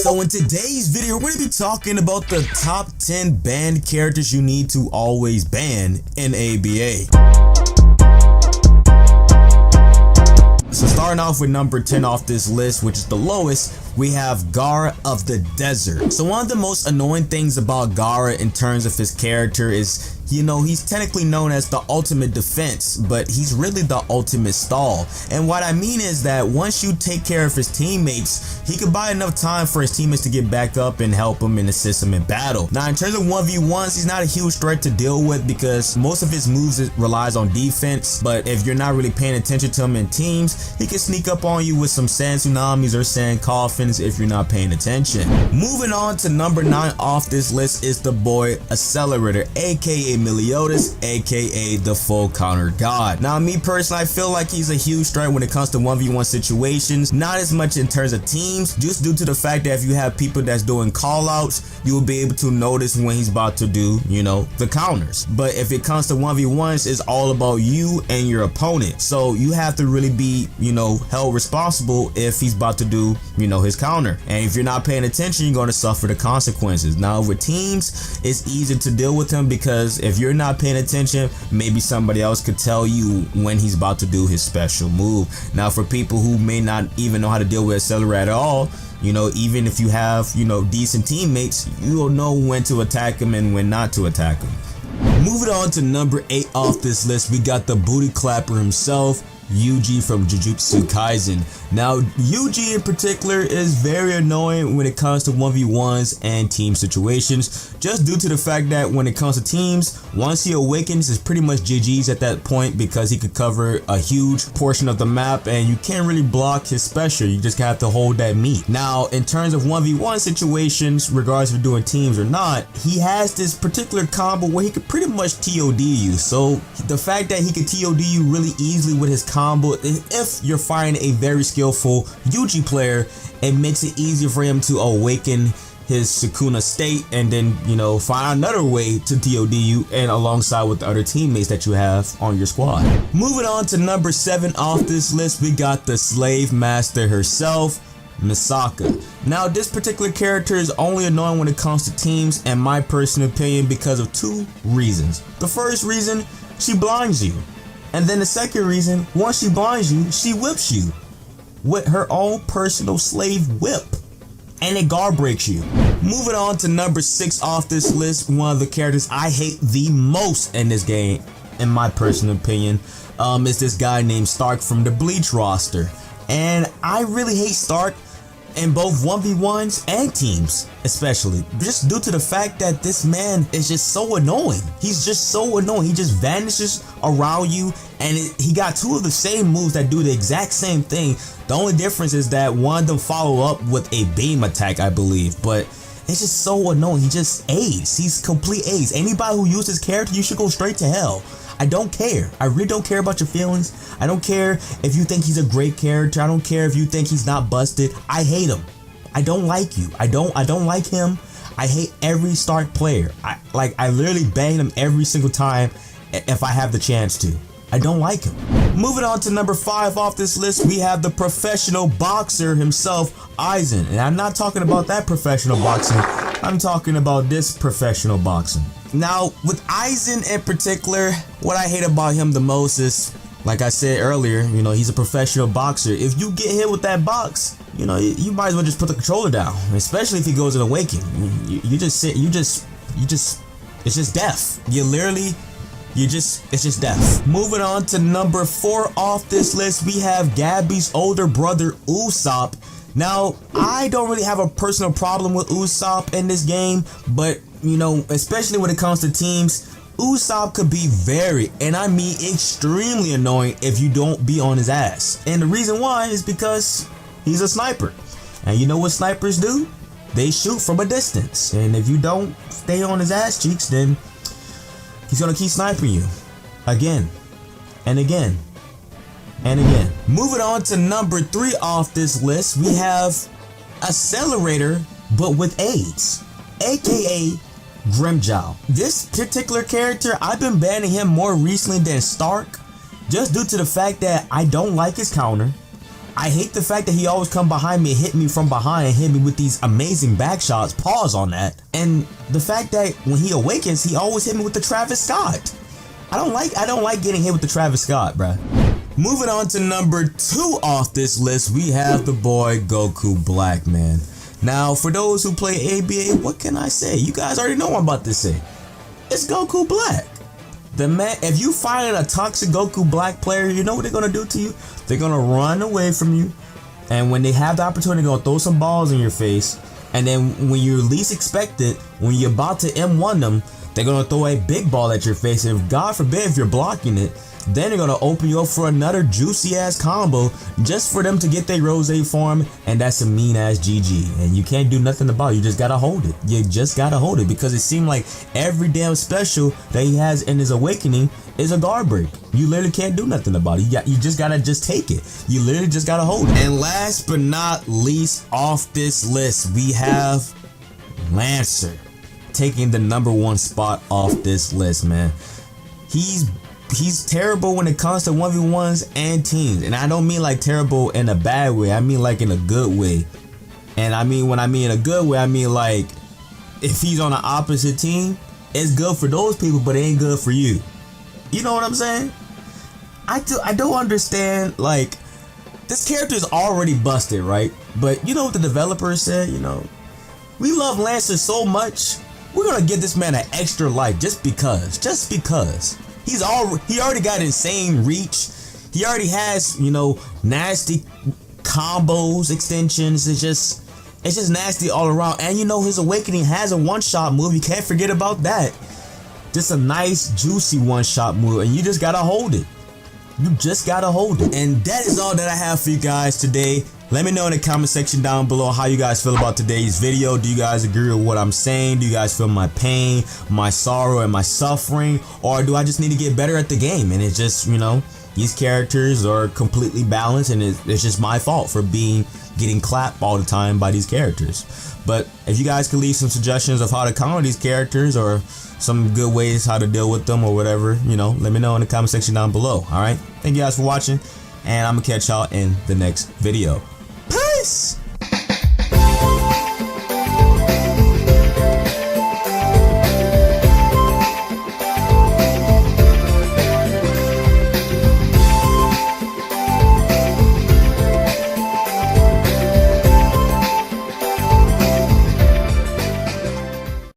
So in today's video, we're going to be talking about the top 10 banned characters you need to always ban in ABA. So starting off with number 10 off this list, which is the lowest, we have Gaara of the Desert. So one of the most annoying things about Gaara in terms of his character is, you know, he's technically known as the ultimate defense, but he's really the ultimate stall. And what I mean is that once you take care of his teammates, he could buy enough time for his teammates to get back up and help him and assist him in battle. Now in terms of 1v1s, he's not a huge threat to deal with because most of his moves relies on defense, but if you're not really paying attention to him in teams, he can sneak up on you with some sand tsunamis or sand coffins if you're not paying attention. Moving on to number 9 off this list is the boy Accelerator, aka Meliodas, aka the full counter god. Now me personally, I feel like he's a huge threat when it comes to 1v1 situations, not as much in terms of teams, just due to the fact that if you have people that's doing call outs, you will be able to notice when he's about to do, you know, the counters. But if it comes to 1v1s, it's all about you and your opponent, so you have to really be, you know, held responsible if he's about to do, you know, his counter. And if you're not paying attention, you're going to suffer the consequences. Now with teams, it's easy to deal with him because if you're not paying attention, maybe somebody else could tell you when he's about to do his special move. Now for people who may not even know how to deal with Accelerator at all, you know, even if you have, you know, decent teammates, you'll know when to attack him and when not to attack him. Moving on to number 8 off this list, we got the booty clapper himself, Yuji from Jujutsu Kaisen. Now Yuji in particular is very annoying when it comes to 1v1s and team situations, just due to the fact that when it comes to teams, once he awakens, it's pretty much GG's at that point because he could cover a huge portion of the map and you can't really block his special. You just have to hold that meat. Now in terms of 1v1 situations, regardless of doing teams or not, he has this particular combo where he could pretty much TOD you. So the fact that he could TOD you really easily with his combo, if you're fighting a very skillful Yuji player, it makes it easier for him to awaken his Sukuna state and then, you know, find another way to TOD you and alongside with the other teammates that you have on your squad. Moving on to number 7 off this list, we got the slave master herself, Misaka. Now this particular character is only annoying when it comes to teams, in my personal opinion, because of 2 reasons. The first reason, she blinds you. And then the second reason, once she blinds you, she whips you with her own personal slave whip. And it guard breaks you. Moving on to number 6 off this list, one of the characters I hate the most in this game, in my personal opinion, is this guy named Stark from the Bleach roster. And I really hate Stark in both 1v1s and teams, especially just due to the fact that this man is just so annoying. He's just so annoying. He just vanishes around you, and he got 2 of the same moves that do the exact same thing. The only difference is that one of them follow up with a beam attack, I believe, but it's just so annoying. He just AIDS. He's complete AIDS. Anybody who uses his character, you should go straight to hell. I don't care. I really don't care about your feelings. I don't care if you think he's a great character. I don't care if you think he's not busted. I hate him. I don't like you. I don't like him. I hate every Stark player. I literally bang him every single time if I have the chance to. I don't like him. Moving on to number 5 off this list, we have the professional boxer himself, Aizen. And I'm not talking about that professional boxing. I'm talking about this professional boxing. Now, with Aizen in particular, what I hate about him the most is, like I said earlier, you know, he's a professional boxer. If you get hit with that box, you know, you might as well just put the controller down, especially if he goes in awaken. You just sit, it's just death. It's just death. Moving on to number 4 off this list, we have Gabby's older brother, Usopp. Now, I don't really have a personal problem with Usopp in this game, but, you know, especially when it comes to teams, Usopp could be very, and I mean extremely annoying if you don't be on his ass. And the reason why is because he's a sniper. And you know what snipers do? They shoot from a distance. And if you don't stay on his ass cheeks, then he's gonna keep sniping you again and again and again. Moving on to number 3 off this list, we have Accelerator, but with AIDS, aka Grimmjow. This particular character, I've been banning him more recently than Stark, just due to the fact that I don't like his counter. I hate the fact that he always come behind me and hit me from behind and hit me with these amazing back shots. Pause on that. And the fact that when he awakens, he always hit me with the Travis Scott. I don't like getting hit with the Travis Scott, bruh. Moving on to number 2 off this list, we have the boy Goku Black, man. Now, for those who play ABA, what can I say? You guys already know what I'm about to say. It's Goku Black. The man, if you find a toxic Goku Black player, you know what they're gonna do to you? They're gonna run away from you, and when they have the opportunity, they're gonna throw some balls in your face. And then when you least expect it, when you're about to M1 them, they're gonna throw a big ball at your face. And if God forbid if you're blocking it, then they're gonna open you up for another juicy ass combo just for them to get their rose form, and that's a mean ass GG. And you can't do nothing about it. You just gotta hold it. You just gotta hold it, because it seemed like every damn special that he has in his awakening is a guard break. You literally can't do nothing about it. You just gotta take it. You literally just gotta hold it. And last but not least off this list, we have Lancer taking the number 1 spot off this list, man. He's terrible when it comes to 1v1s and teams. And I don't mean like terrible in a bad way. I mean like in a good way. And I mean, when I mean in a good way, I mean like if he's on the opposite team, it's good for those people, but it ain't good for you. You know what I'm saying? I don't understand, like, this character is already busted, right? But you know what the developers said, you know? We love Lancer so much, we're gonna give this man an extra life just because. He already got insane reach. He already has, you know, nasty combos, extensions. It's just nasty all around. And you know, his awakening has a one-shot move. You can't forget about that. Just a nice, juicy one-shot move, and you just gotta hold it. You just gotta hold it. And that is all that I have for you guys today. Let me know in the comment section down below how you guys feel about today's video. Do you guys agree with what I'm saying? Do you guys feel my pain, my sorrow, and my suffering? Or do I just need to get better at the game? And it's just, you know, these characters are completely balanced, and it's just my fault for getting clapped all the time by these characters. But if you guys could leave some suggestions of how to counter these characters, or some good ways how to deal with them, or whatever, you know, let me know in the comment section down below. All right, thank you guys for watching, and I'm gonna catch y'all in the next video. Peace.